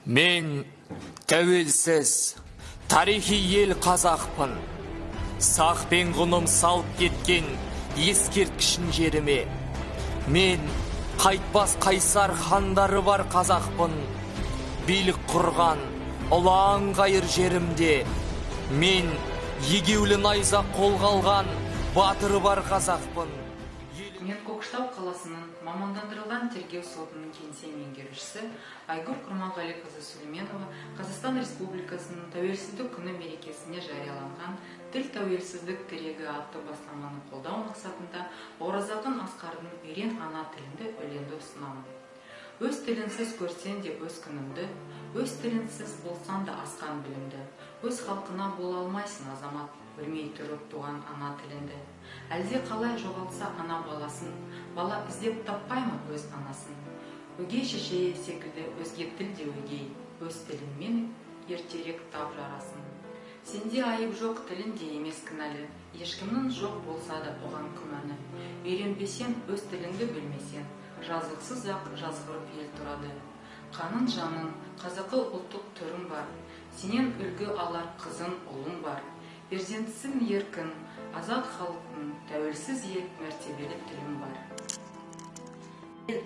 Мен тәуелсіз, тарихи ел қазақпын. Сақ пен ғұным салып кеткен ескерткішін жеріме. Мен қайтпас қайсар хандары бар қазақпын. Билік құрған ұлан ғайыр жерімде. Мен егеулі найза қолға алған батыры бар қазақпын. Мен Көкшетау қаласының мамандандырылған тергеу сотының кеңсе меңгерушісі Айгүл Құрманғалиқызы Сүлейменова Қазақстан Республикасының тәуелсіздік күні мерекесіне жарияланған «Тіл тәуелсіздік тірегі» атты бастаманы қолдау мақсатында Оразақын Асқардың «Үйрен ана тілінде» өлеңді ұсынамын. Өз тілінсіз көрсең де өз күніңді, өз тілінсіз болсан да асқан білімді, өз халқына бола алмайсың азамат, білмей тұрып туған ана тілінді. Әлде қалай жоғалтса ана баласын, бала іздеп таппай ма өз анасын? Өгей шешее секілді өзге тілде өгей, өз тілінмен ертерек тап жарасын. Сенде айып жоқ, тілінде емес кінәлі, ешкімнің жоқ болса да оған күмәні. Үйренбесен, өз тіліңді білмесен, жазықсыз ақ жазғырып ел тұрады. Қанын жанын, қазақы ұлттық түрің бар, сенен үлгі алар қызын ұлың бар. Перзентісің еркін, азат халықтың, тәуелсіз ел мәртебелі тілің бар.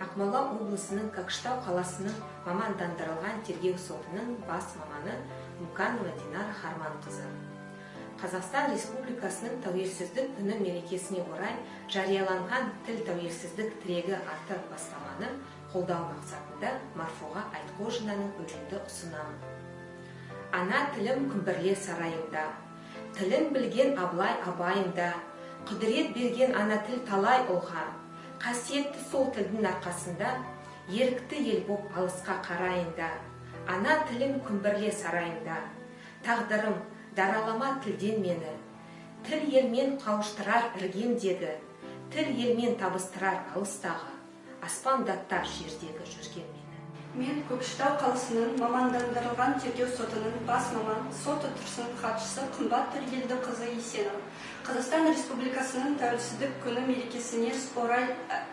Ақмола облысының Көкшетау қаласының мамандандырылған тергеу сотының бас маманы Муканова Динара Харманқызы. Қазақстан Республикасының тәуелсіздік күні мерекесіне орай жарияланған «Тіл тәуелсіздік тірегі» атты бастаманы қолдау мақсатында Марфуға Айтқожинаның өлеңді ұсынамын. Ана тілім күмбірле сарайыңда, тілін білген Абылай абайыңда, құдірет берген ана тіл талай ұлға, қасиетті сол тілдің арқасында, ерікті ел боп алысқа қарайында. Ана тілім күмбірле сарайыңда, тағдырым даралама тілден мені. Тіл елмен қауыштырар іргемдегі, тіл елмен табыстырар алыстағы, аспандаттар жердегі жүрген мені. Мен Көкшетау қаласының мамандандырылған тергеу сотының бас маман, сот отырысының хатшысы қымбат Түргелдіқызы Есенова. Қазақстан Республикасының тәуелсіздік күні мерекесіне орай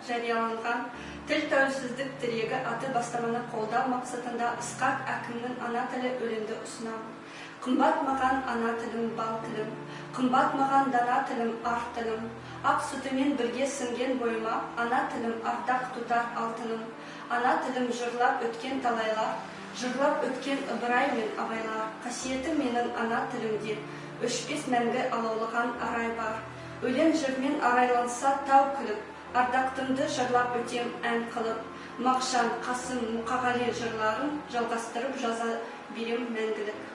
жарияланған «Тіл тәуелсіздік тірегі» атты бастаманы қолдау мақсатында Ысқақ әкімнің ана тілі өлеңді ұсынамын. Қымбат маған ана тілім, бал тілім, қымбат маған дана тілім, ар тілім, ақ сүтімен бірге сіңген бойыма, ана тілім ардақ тұтар алтыным. Ана тілім жырлап өткен талайлар, жырлап өткен Ыбырай мен Абайлар. Қасиеті менің ана тілімде, өшпес мәңгі алаулаған арай бар. Өлең жырмен арайланса тау күліп, ардақтымды жырлап өтем ән қылып. Мағжан, Қасым, Мұқағали жырларын жалғастырып жаза берем мәңгілік.